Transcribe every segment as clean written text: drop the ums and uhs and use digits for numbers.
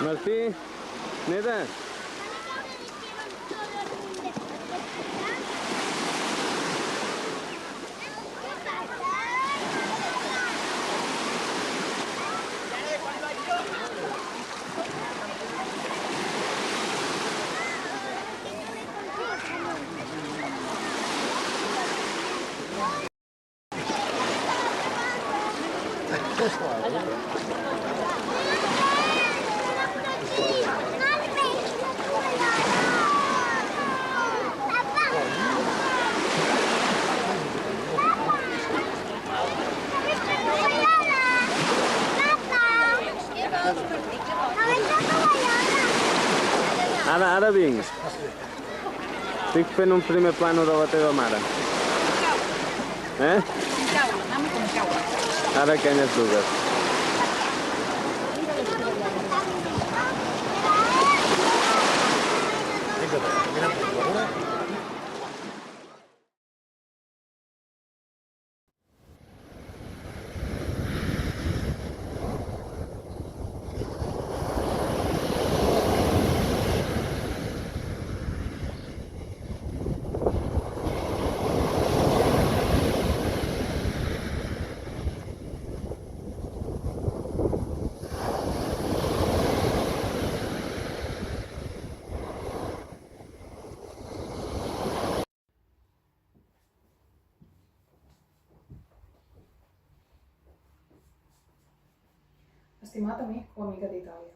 Martí, neta. Ara vinc. Estic fent un primer plano de la teva mare. Ara aquelles dues. Estimat amic o amiga d'Itàlia,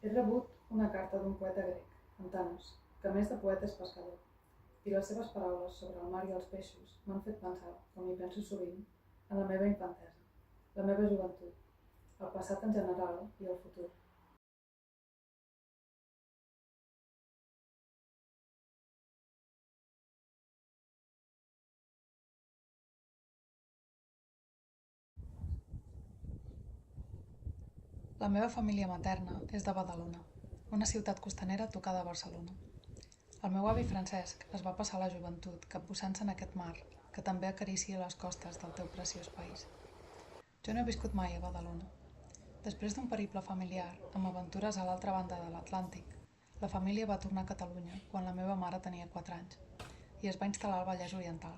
he rebut una carta d'un poeta grec, Antanos, que a més de poeta és pescador, i les seves paraules sobre el mar i els peixos m'han fet pensar, com hi penso sovint, en la meva infantesa, la meva joventut, el passat en general i el futur. La meva família materna és de Badalona, una ciutat costanera tocada a Barcelona. El meu avi Francesc es va passar la joventut capbussant-se en aquest mar que també acaricia les costes del teu preciós país. Jo no he viscut mai a Badalona. Després d'un periple familiar, amb aventures a l'altra banda de l'Atlàntic, la família va tornar a Catalunya quan la meva mare tenia 4 anys i es va instal·lar al Vallès Oriental,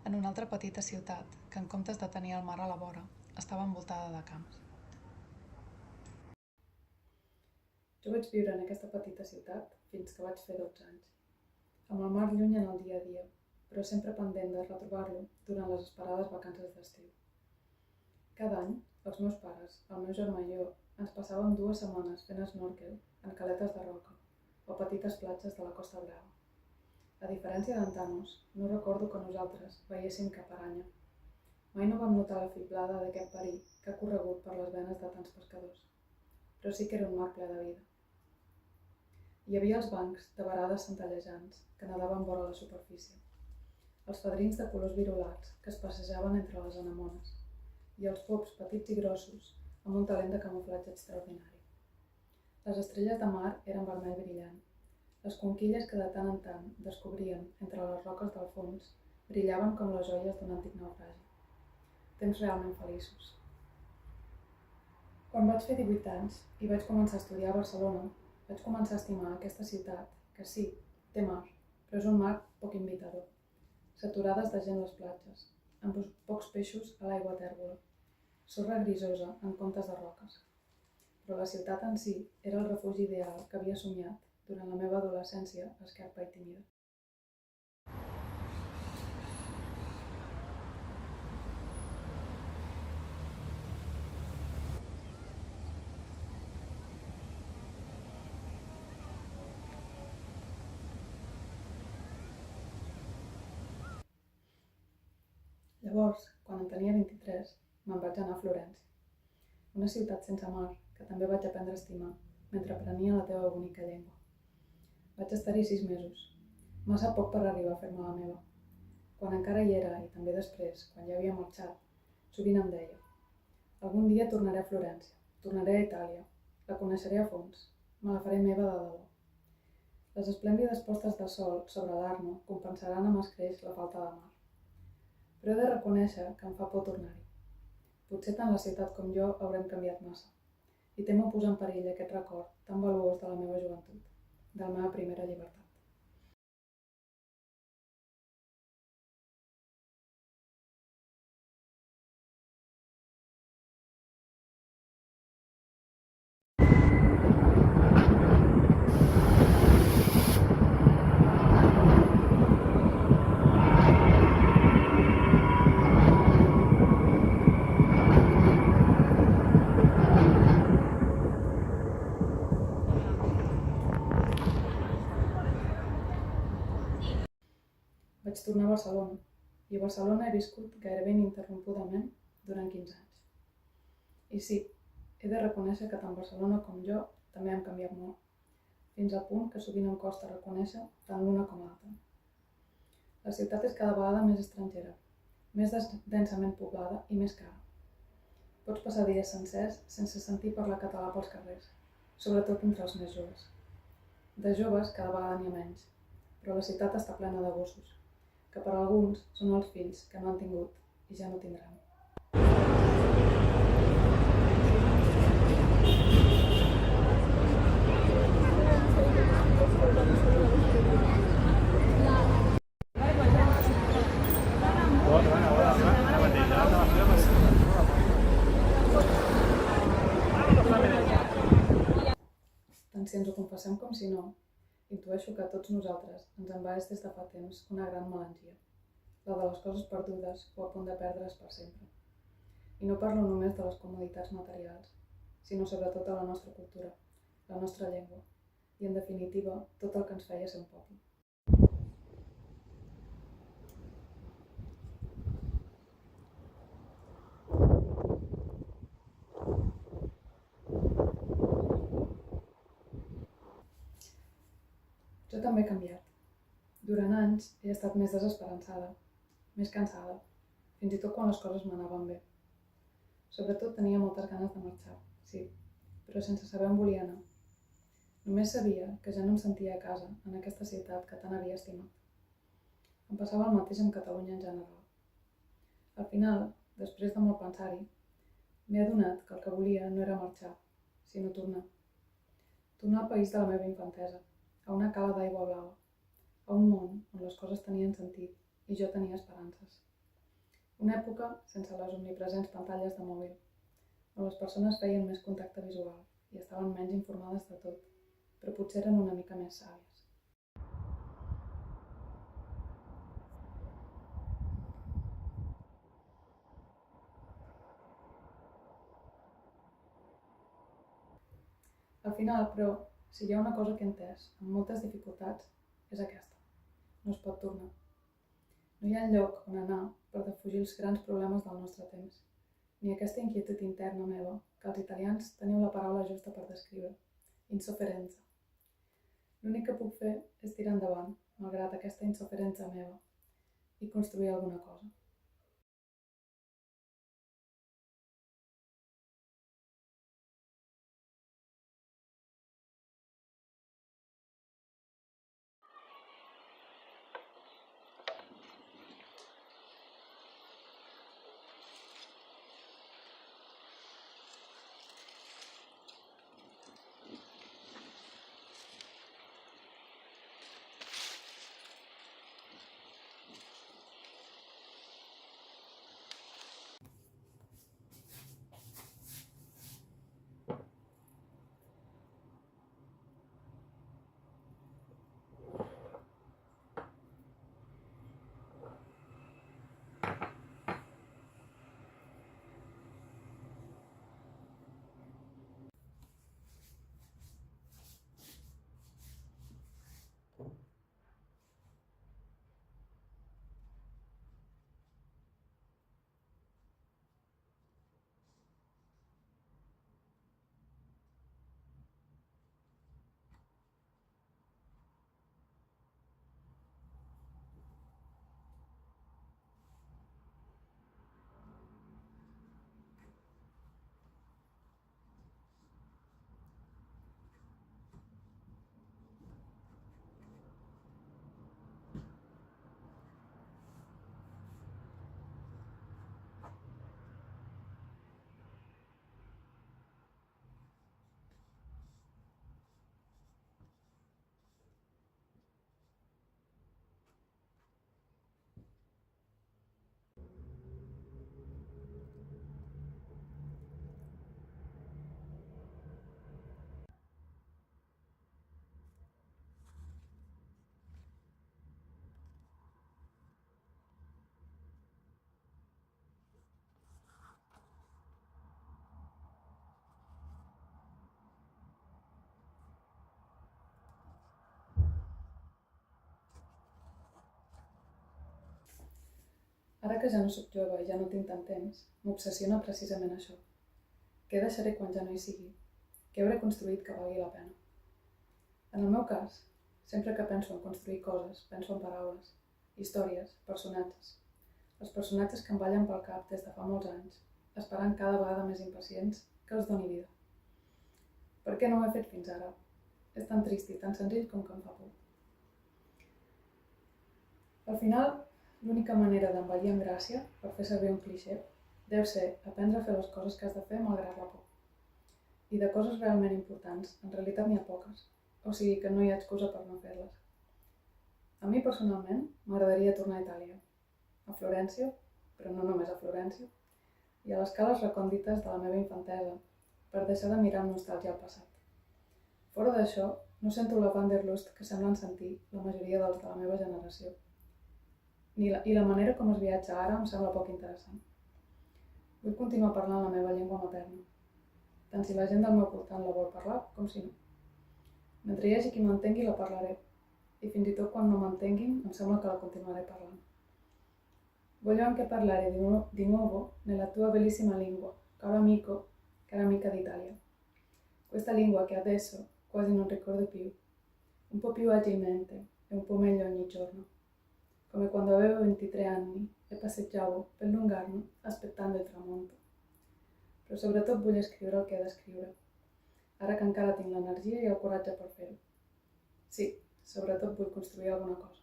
en una altra petita ciutat que, en comptes de tenir el mar a la vora, estava envoltada de camps. Jo vaig viure en aquesta petita ciutat fins que vaig fer 12 anys, amb el mar lluny en el dia a dia, però sempre pendent de retrobar-lo durant les esperades vacances d'estiu. Cada any, els meus pares, el meu germà i jo ens passàvem 2 setmanes fent snorkel en caletes de roca o petites platges de la Costa Brava. A diferència d'Antanos, no recordo que nosaltres veiéssim cap aranya. Mai no vam notar la fiblada d'aquest perill que ha corregut per les venes de tants pescadors, però sí que era un mar ple de vida. Hi havia els bancs de varades centellejants que nadaven vora la superfície, els fadrins de colors virolats que es passejaven entre les anemones i els pops petits i grossos amb un talent de camuflatge extraordinari. Les estrelles de mar eren vermell brillant. Les conquilles que de tant en tant descobríem entre les roques del fons brillaven com les joies d'un antic naufragi. Temps realment feliços. Quan vaig fer 18 anys i vaig començar a estudiar a Barcelona, vaig començar a estimar aquesta ciutat, que sí, té mar, però és un mar poc invitador. Saturades de gent les platges, amb pocs peixos a l'aigua tèrbola, sorra grisosa en comptes de roques. Però la ciutat en si era el refugi ideal que havia somiat durant la meva adolescència esquerpa i tímida. Llavors, quan en tenia 23, me'n vaig anar a Florència, una ciutat sense mar que també vaig aprendre a estimar mentre aprenia la teva bonica llengua. Vaig estar-hi 6 mesos, massa poc per arribar a fer-me la meva. Quan encara hi era i també després, quan ja havia marxat, sovint em deia: algun dia tornaré a Florència, tornaré a Itàlia, la coneixeré a fons, me la faré meva de debò. Les esplèndides postes de sol sobre l'Arno compensaran amb escreix la falta de mar. Però he de reconèixer que em fa por tornar-hi. Potser tant la ciutat com jo haurem canviat massa. i temo posar en perill aquest record tan valuós de la meva joventut, de la meva primera llibertat. Vaig tornar a Barcelona, i a Barcelona he viscut gairebé ininterrompudament durant 15 anys. I sí, he de reconèixer que tant Barcelona com jo també hem canviat molt, fins al punt que sovint em costa reconèixer tant l'una com l'altra. La ciutat és cada vegada més estrangera, més densament poblada i més cara. Pots passar dies sencers sense sentir parlar català pels carrers, sobretot entre els més joves. De joves cada vegada n'hi ha menys, però la ciutat està plena de gossos, que per a alguns són els fills que no han tingut i ja no tindran. Tant si ens ho confessem com si no, intueixo que a tots nosaltres ens envaeix des de fa temps una gran melangia, la de les coses perdudes o a punt de perdre's per sempre. I no parlo només de les comoditats materials, sinó sobretot de la nostra cultura, la nostra llengua i, en definitiva, tot el que ens feia ser un poble. Jo també he canviat. Durant anys he estat més desesperançada, més cansada, fins i tot quan les coses m'anaven bé. Sobretot tenia moltes ganes de marxar, sí, però sense saber on volia anar. Només sabia que ja no em sentia a casa en aquesta ciutat que tant havia estimat. Em passava el mateix amb Catalunya en general. Al final, després de molt pensar-hi, m'he adonat que el que volia no era marxar, sinó tornar. Tornar al país de la meva infantesa, a una cala d'aigua blava, a un món on les coses tenien sentit i jo tenia esperances. Una època sense les omnipresents pantalles de mòbil, on les persones feien més contacte visual i estaven menys informades de tot, però potser eren una mica més sàvies. Al final, però, si hi ha una cosa que he entès, amb moltes dificultats, és aquesta. No es pot tornar. No hi ha lloc on anar per defugir els grans problemes del nostre temps, ni aquesta inquietud interna meva que els italians teniu la paraula justa per descriure, insofferenza. L'únic que puc fer és tirar endavant, malgrat aquesta insofferenza meva, i construir alguna cosa. Ara que ja no sóc jove i ja no tinc tant temps, m'obsessiona precisament això. Què deixaré quan ja no hi sigui? Què hauré construït que valgui la pena? En el meu cas, sempre que penso en construir coses, penso en paraules, històries, personatges. Els personatges que em ballen pel cap des de fa molts anys, esperant cada vegada més impacients que els doni vida. Per què no ho he fet fins ara? És tan trist i tan senzill com que em fa por. Al final, l'única manera d'envellir amb gràcia, per fer servir un clixé, deu ser aprendre a fer les coses que has de fer malgrat la por. I de coses realment importants, en realitat n'hi ha poques, o sigui que no hi ha excusa per no fer-les. A mi personalment m'agradaria tornar a Itàlia, a Florència, però no només a Florència, i a les cales recòndites de la meva infantesa, per deixar de mirar amb nostàlgia al passat. Fora d'això, no sento la Wanderlust que semblen sentir la majoria dels de la meva generació. I la manera com es viatja ara em sembla poc interessant. Vull continuar parlant la meva llengua materna, tant si la gent del meu voltant la vol parlar com si no. Mentre hi hagi qui m'entengui la parlaré, i fins i tot quan no m'entenguin em sembla que la continuaré parlant. Voglio anche parlare di nuovo nella tua bellissima lingua, caro amico, cara amica d'Italia. Questa lingua che adesso quasi non ricordo più, un po' più agilmente e un po' meglio ogni giorno, come quando avevo 23 anni e passeggiavo per Lungarno aspettando il tramonto. Però sobretot vull escriure el que he d'escriure, ara que encara tinc l'energia i el coratge per fer-ho. Sí, sobretot vull construir alguna cosa.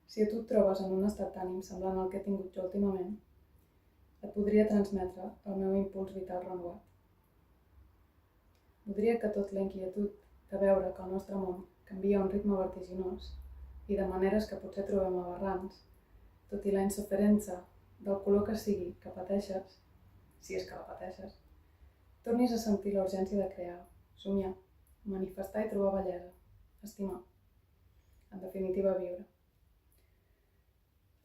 Si tu et trobes en un estat d'ànim semblant al que he tingut jo últimament, et podria transmetre el meu impuls vital renovat. Voldria que tot l'inquietud de veure que el nostre món canvia a un ritme vertiginós i de maneres que potser trobem aberrants, tot i la insofferença del color que sigui que pateixes, si és que la pateixes, tornis a sentir la urgència de crear, somiar, manifestar i trobar bellesa, estimar, en definitiva viure.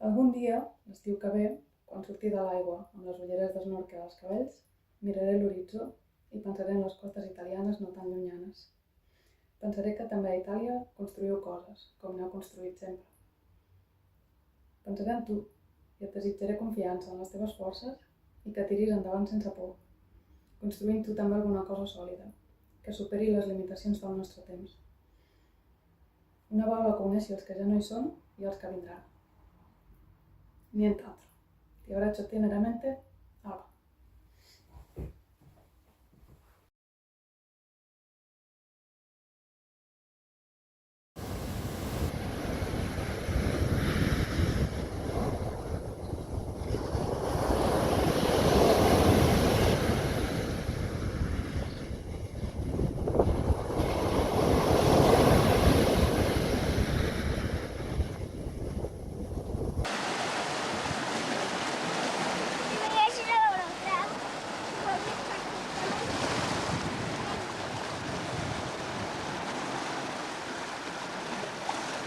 Algun dia, l'estiu que ve, quan surti de l'aigua amb les ulleres d'esnorkel als cabells, miraré l'horitzó i pensaré en les costes italianes no tan llunyanes. Pensaré que també a Itàlia construïu coses, com n'heu construït sempre. Pensaré en tu i et desitjaré confiança en les teves forces i que tiris endavant sense por, construint tu també alguna cosa sòlida, que superi les limitacions del nostre temps. Una baula que uneixi els que ja no hi són i els que vindran. Niente altro. Ti abbraccio teneramente. Alba.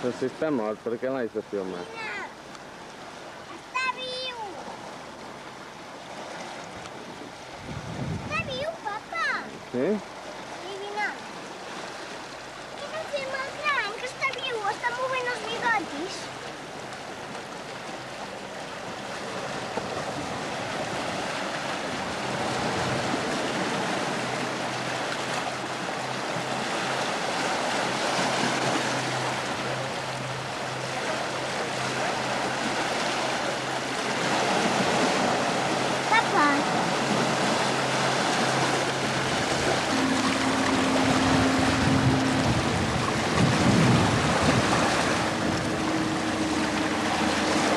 Però si està mort, per què l'has de filmar? Està viu! Està viu, papa! Sí? Adivina. És el film el gran, que està viu, està movent els bigotis. Papa!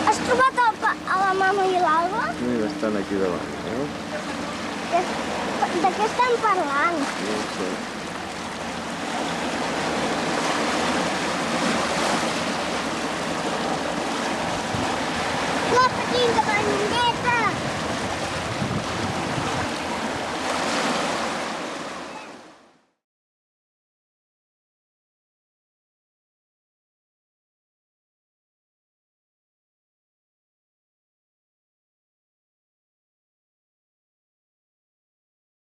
Has trobat a la mama i l'Alba? Mira, estan aquí davant, eh? De què estan parlant? No ho sé. No, patint, que